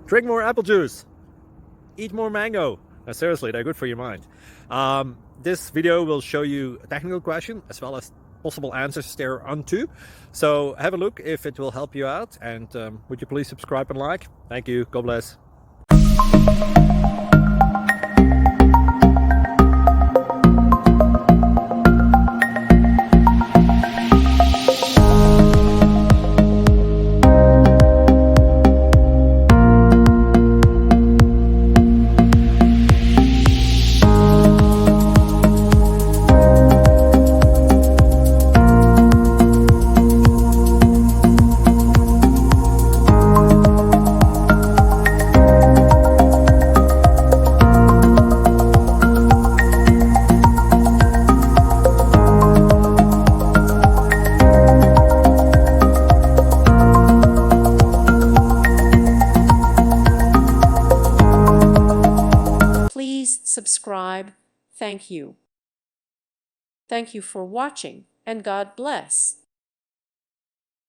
Drink more apple juice. Eat more mango. No, seriously, they're good for your mind. This video will show you a technical question as well as possible answers thereunto. So have a look if it will help you out, and would you please subscribe and like? Thank you. God bless. Please subscribe. Thank you. Thank you for watching, and God bless.